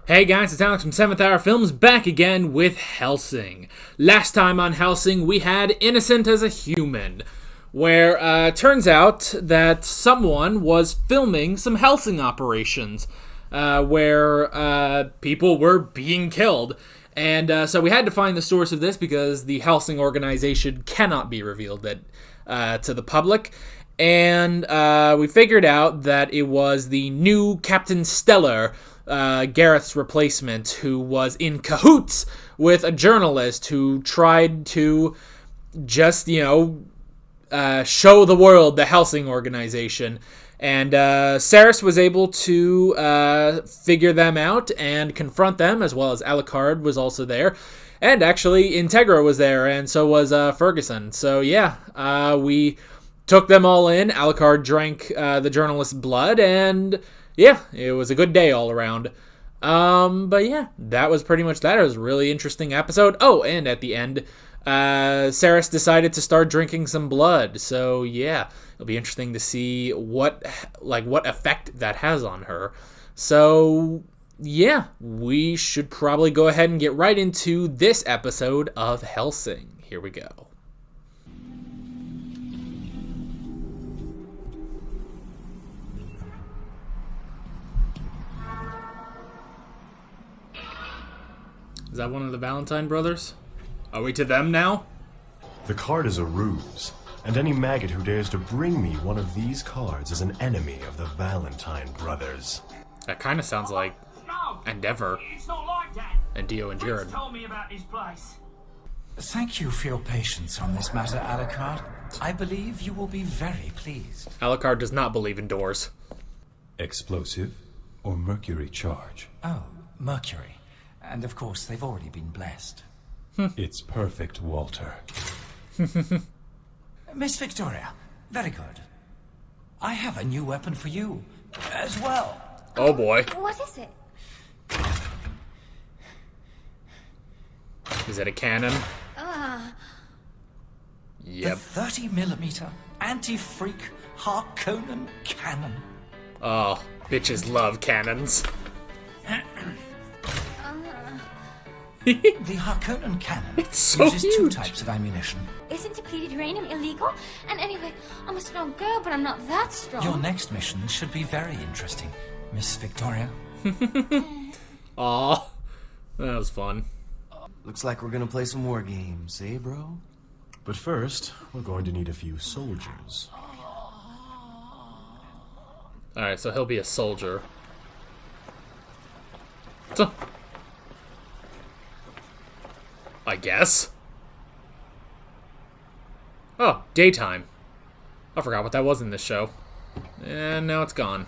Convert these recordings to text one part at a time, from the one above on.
Hey guys, it's Alex from 7th Hour Films back again with Hellsing. Last time on Hellsing, we had Innocent as a Human, where it turns out that someone was filming some Hellsing operations where people were being killed. And so we had to find the source of this because the Hellsing organization cannot be revealed to the public. And we figured out that it was the new Captain Stellar, Gareth's replacement, who was in cahoots with a journalist who tried to just, show the world the Hellsing organization. And Saris was able to figure them out and confront them, as well as Alucard was also there. And actually, Integra was there, and so was Ferguson. So yeah, we took them all in. Alucard drank the journalist's blood, and yeah, it was a good day all around. But yeah, that was pretty much that. It was a really interesting episode. Oh, and at the end, Saris decided to start drinking some blood. So yeah, it'll be interesting to see what effect that has on her. So yeah, we should probably go ahead and get right into this episode of Hellsing. Here we go. Is that one of the Valentine brothers? Are we to them now? The card is a ruse, and any maggot who dares to bring me one of these cards is an enemy of the Valentine brothers. That kind of sounds like Endeavor. It's not like that. And Dio and Jared. Tell me about this place. Thank you for your patience on this matter, Alucard. I believe you will be very pleased. Alucard does not believe in doors. Explosive or mercury charge? Oh, Mercury. And of course, they've already been blessed. It's perfect, Walter. Miss Victoria, very good. I have a new weapon for you, as well. Oh boy. What is it? Is it a cannon? Yep. The 30mm anti-freak Harkonnen cannon. Oh, bitches love cannons. The Harkonnen cannon so uses two huge. types of ammunition. Isn't depleted uranium illegal? And anyway, I'm a strong girl, but I'm not that strong. Your next mission should be very interesting, Miss Victoria. Aw, that was fun. Looks like we're gonna play some war games, eh, bro? But first, we're going to need a few soldiers. Alright, so he'll be a soldier. So, I guess. Oh, daytime. I forgot what that was in this show. And now it's gone.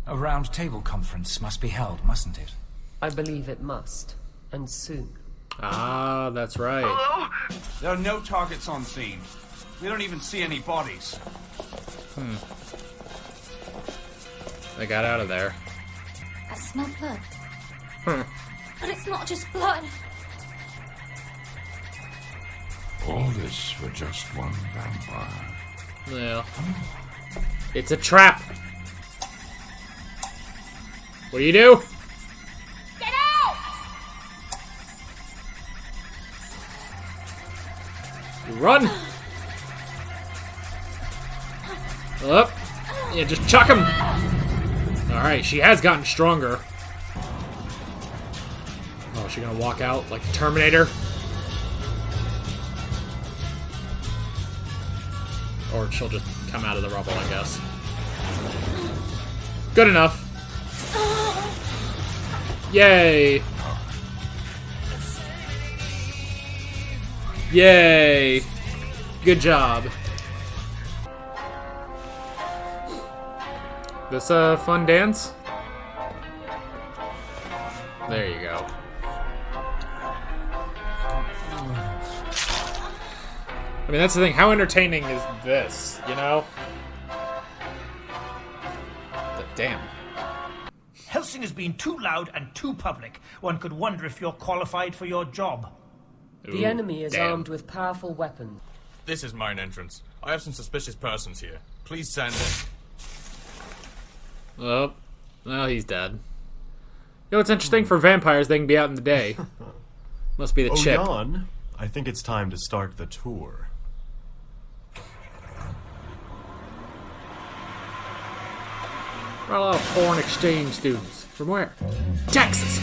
A Roundtable conference must be held, mustn't it? I believe it must, and soon. Ah, that's right. There are no targets on scene. We don't even see any bodies. They got out of there. I smell blood. Hmm. But it's not just blood. All this for just one vampire. Yeah. It's a trap. What do you do? Get out! You run. Up. Yeah, just chuck him. Alright, she has gotten stronger. Oh, is she gonna walk out like the Terminator? Or she'll just come out of the rubble, I guess. Good enough. Yay! Yay! Good job. This a fun dance? There you go. I mean, that's the thing. How entertaining is this, you know? Damn. Hellsing has been too loud and too public. One could wonder if you're qualified for your job. The enemy is armed with powerful weapons. This is mine entrance. I have some suspicious persons here. Please send in. Oh, well, he's dead. You know, it's interesting, for vampires, they can be out in the day. Must be the chip. Jan, I think it's time to start the tour. We're a lot of foreign exchange students. From where? Texas!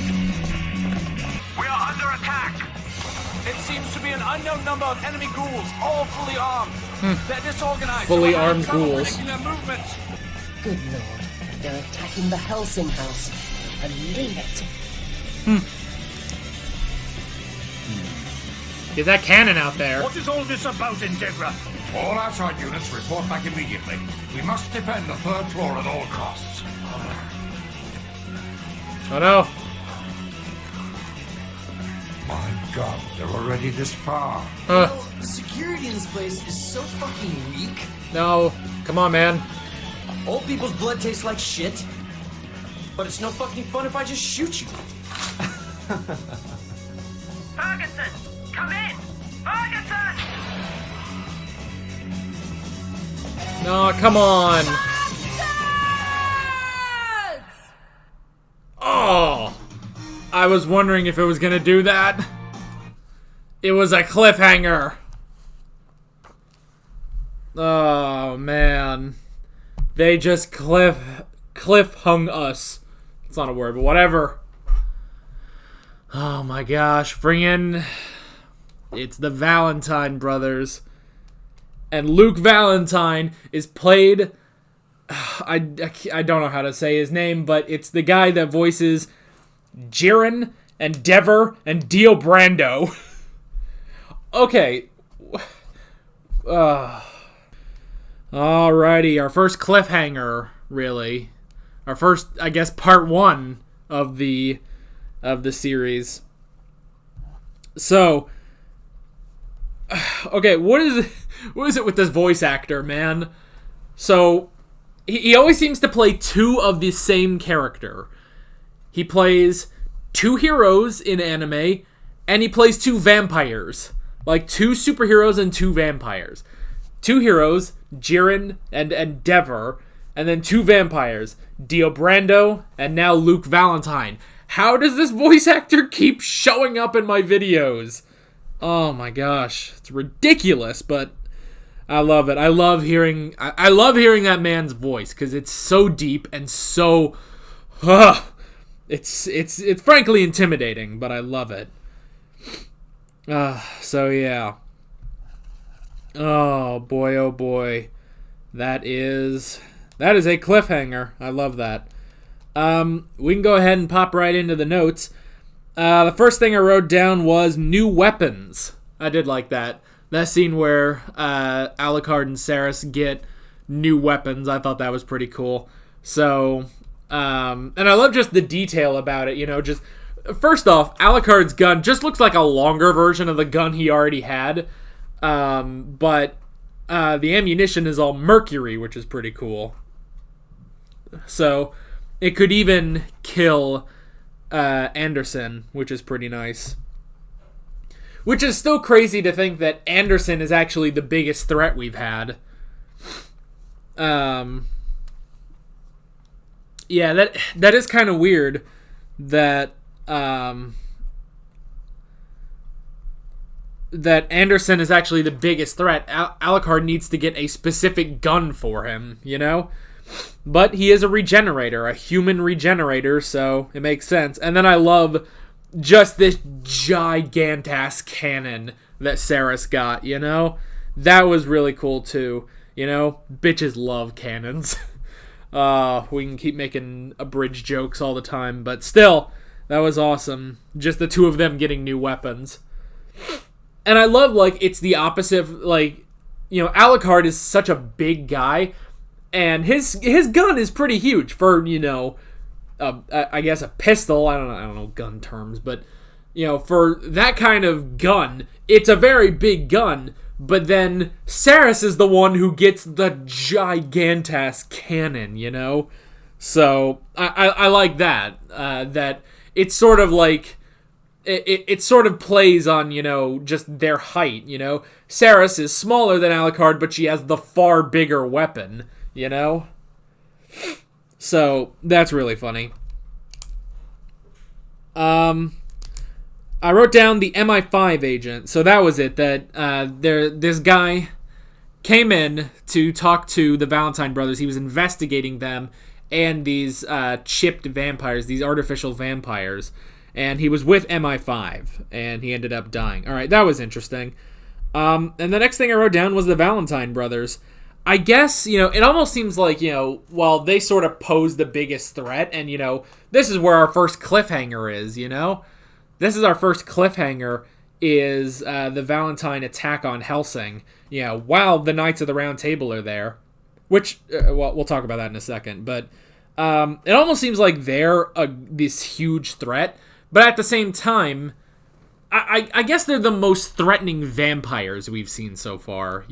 We are under attack! It seems to be an unknown number of enemy ghouls, all fully armed. They're disorganized. Fully so we're having armed trouble ghouls. predicting their movements. Good lord. They're attacking the Hellsing house. Believe it. Get that cannon out there. What is all this about, Integra? All outside units report back immediately. We must defend the third floor at all costs. Oh no. My God, they're already this far. The security in this place is so fucking weak. No. Come on, man. Old people's blood tastes like shit. But it's no fucking fun if I just shoot you. Ferguson! Come in! Ferguson! No, come on. Oh. I was wondering if it was gonna do that. It was a cliffhanger. Oh, man. They just cliff hung us. It's not a word, but whatever. Oh my gosh, it's the Valentine brothers. And Luke Valentine is played... I don't know how to say his name, but it's the guy that voices Jiren and Dever and Dio Brando. Okay. Alrighty, our first cliffhanger, really. Our first, I guess, part 1 of the series. So, okay, what is it with this voice actor, man? So, he always seems to play 2 of the same character. He plays 2 heroes in anime, and he plays 2 vampires. Like, 2 superheroes and 2 vampires. 2 heroes, Jiren and Dever, and then 2 vampires, Dio Brando, and now Luke Valentine. How does this voice actor keep showing up in my videos? Oh my gosh, it's ridiculous, but I love it. I love hearing that man's voice, because it's so deep and so... It's frankly intimidating, but I love it. So yeah. Oh boy. That is a cliffhanger. I love that. We can go ahead and pop right into the notes. The first thing I wrote down was new weapons. I did like that. That scene where Alucard and Saris get new weapons. I thought that was pretty cool. So, and I love just the detail about it. You know, just first off, Alucard's gun just looks like a longer version of the gun he already had. But the ammunition is all mercury, which is pretty cool. So it could even kill Anderson, which is pretty nice. Which is still crazy to think that Anderson is actually the biggest threat we've had. Yeah, that is kind of weird that that Anderson is actually the biggest threat. Alucard needs to get a specific gun for him, you know? But he is a regenerator, a human regenerator, so it makes sense. And then I love just this gigantass cannon that Saris got, you know? That was really cool, too. You know? Bitches love cannons. We can keep making abridged jokes all the time, but still, that was awesome. Just the 2 of them getting new weapons. And I love, like, it's the opposite, like, you know, Alucard is such a big guy, and his gun is pretty huge for, you know, I guess a pistol. I don't know gun terms, but, you know, for that kind of gun, it's a very big gun, but then Saris is the one who gets the gigantass cannon, you know? So, I like that, that it's sort of like, it sort of plays on, you know, just their height, you know? Saris is smaller than Alucard, but she has the far bigger weapon, you know? So, that's really funny. I wrote down the MI5 agent. So that was it. That this guy came in to talk to the Valentine brothers. He was investigating them and these chipped vampires, these artificial vampires. And he was with MI5, and he ended up dying. All right, that was interesting. And the next thing I wrote down was the Valentine brothers. I guess, it almost seems like, well, they sort of pose the biggest threat, and, this is where our first cliffhanger is, This is our first cliffhanger, is the Valentine attack on Hellsing, while the Knights of the Round Table are there. Which, well, we'll talk about that in a second, but it almost seems like they're this huge threat, but at the same time, I guess they're the most threatening vampires we've seen so far,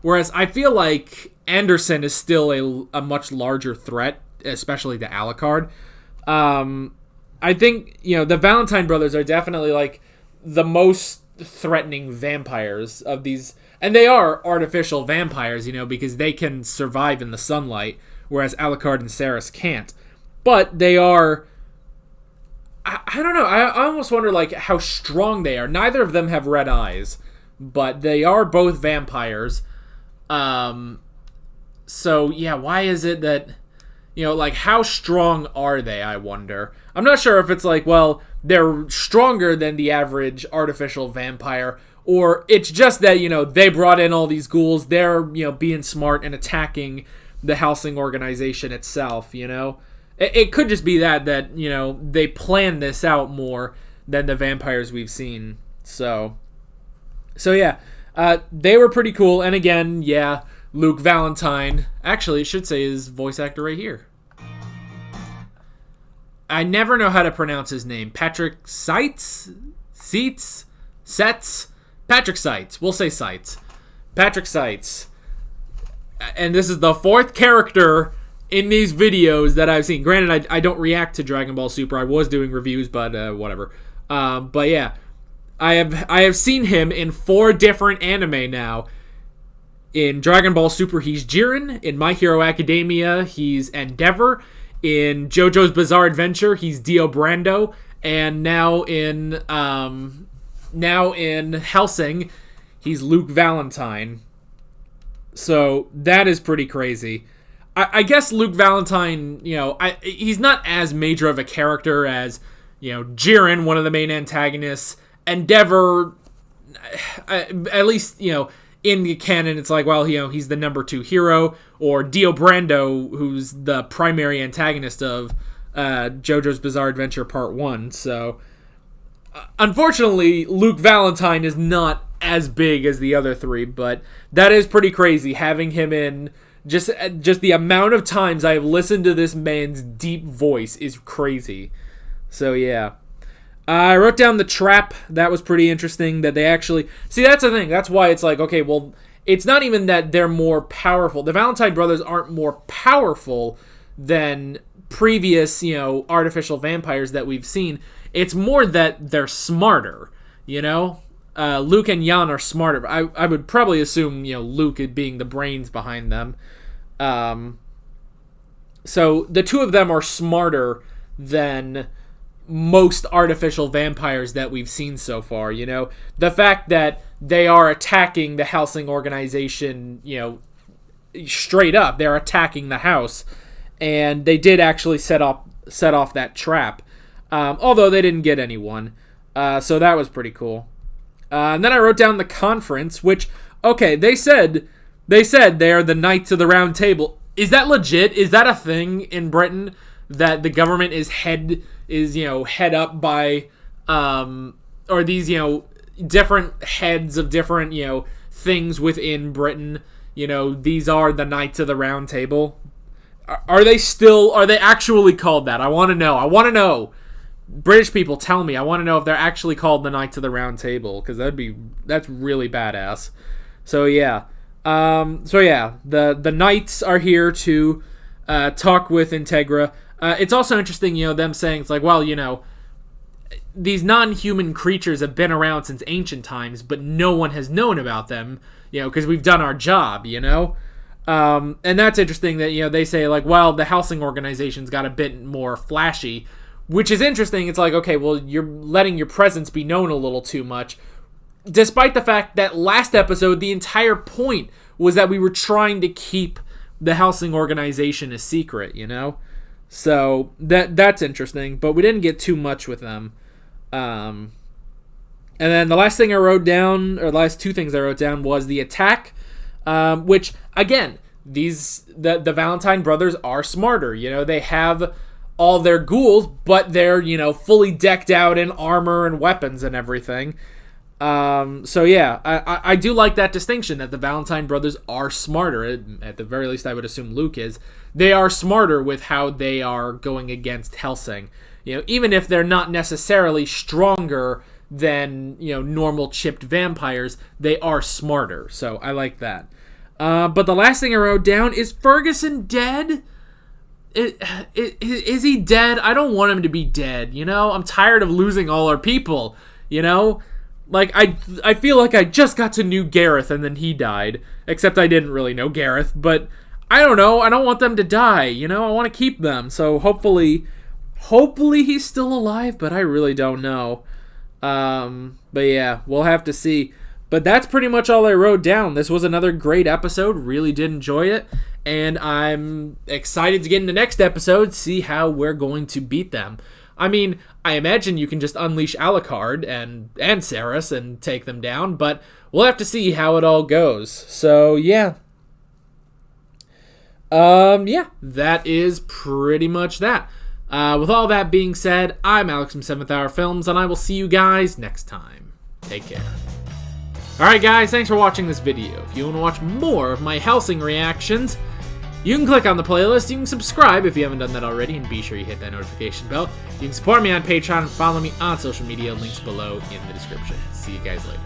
Whereas I feel like Anderson is still a much larger threat, especially to Alucard. I think, the Valentine brothers are definitely, like, the most threatening vampires of these. And they are artificial vampires, because they can survive in the sunlight, whereas Alucard and Ceres can't. But they are... I don't know. I almost wonder, like, how strong they are. Neither of them have red eyes, but they are both vampires. So, yeah, why is it that, like, how strong are they, I wonder? I'm not sure if it's like, well, they're stronger than the average artificial vampire, or it's just that, they brought in all these ghouls, they're, being smart and attacking the Hellsing organization itself, It could just be that they planned this out more than the vampires we've seen. So yeah, they were pretty cool. And again, yeah, Luke Valentine. Actually, it should say his voice actor right here. I never know how to pronounce his name. Patrick Seitz? Patrick Seitz. We'll say Seitz. Patrick Seitz. And this is the fourth character in these videos that I've seen. Granted, I don't react to Dragon Ball Super. I was doing reviews, but whatever. But yeah, I have seen him in 4 different anime now. In Dragon Ball Super, he's Jiren. In My Hero Academia, he's Endeavor. In JoJo's Bizarre Adventure, he's Dio Brando. And now in Hellsing, he's Luke Valentine. So that is pretty crazy. I guess Luke Valentine, he's not as major of a character as, Jiren, one of the main antagonists. Endeavor, at least, in the canon, it's like, well, he's the number 2 hero. Or Dio Brando, who's the primary antagonist of JoJo's Bizarre Adventure Part 1. So, unfortunately, Luke Valentine is not as big as the other 3, but that is pretty crazy, having him in... Just the amount of times I have listened to this man's deep voice is crazy. So, yeah. I wrote down the trap. That was pretty interesting that they actually... See, that's the thing. That's why it's like, okay, well, it's not even that they're more powerful. The Valentine brothers aren't more powerful than previous, artificial vampires that we've seen. It's more that they're smarter, Luke and Jan are smarter. I would probably assume, Luke being the brains behind them. So the 2 of them are smarter than most artificial vampires that we've seen so far, The fact that they are attacking the Hellsing organization, straight up. They're attacking the house. And they did actually set off that trap. Although they didn't get anyone. So that was pretty cool. And then I wrote down the conference, which, okay, they said they are the Knights of the Round Table. Is that legit? Is that a thing in Britain, that the government is head up by, or these, different heads of different, things within Britain? These are the Knights of the Round Table. Are they actually called that? I want to know. British people, tell me. I want to know if they're actually called the Knights of the Round Table, because that's really badass. So yeah, the Knights are here to talk with Integra. It's also interesting, them saying it's like, well, these non-human creatures have been around since ancient times, but no one has known about them, because we've done our job, And that's interesting that they say like, well, the Hellsing organization's got a bit more flashy. which is interesting. It's like, okay, well, you're letting your presence be known a little too much, despite the fact that last episode, the entire point was that we were trying to keep the Hellsing organization a secret, you know? So that's interesting, but we didn't get too much with them. And then the last thing I wrote down, or the last two things I wrote down, was the attack, which, again, the Valentine brothers are smarter. You know, they have all their ghouls, but they're, you know, fully decked out in armor and weapons and everything. So yeah, I do like that distinction that the Valentine brothers are smarter. At the very least, I would assume Luke is. They are smarter with how they are going against Hellsing. You know, even if they're not necessarily stronger than, you know, normal chipped vampires, they are smarter. So I like that. But the last thing I wrote down is Ferguson dead? Is he dead? I don't want him to be dead, you know? I'm tired of losing all our people, you know? Like, I feel like I just got to know Gareth and then he died. Except I didn't really know Gareth, but I don't know. I don't want them to die, you know? I want to keep them. So hopefully he's still alive, but I really don't know. But yeah, we'll have to see. But that's pretty much all I wrote down. This was another great episode. Really did enjoy it. And I'm excited to get in the next episode, see how we're going to beat them. I mean, I imagine you can just unleash Alucard and Saris and take them down, but we'll have to see how it all goes. So, yeah. Yeah, that is pretty much that. With all that being said, I'm Alex from 7th Hour Films, and I will see you guys next time. Take care. Alright guys, thanks for watching this video. If you want to watch more of my Hellsing reactions, you can click on the playlist, you can subscribe if you haven't done that already, and be sure you hit that notification bell. You can support me on Patreon and follow me on social media, links below in the description. See you guys later.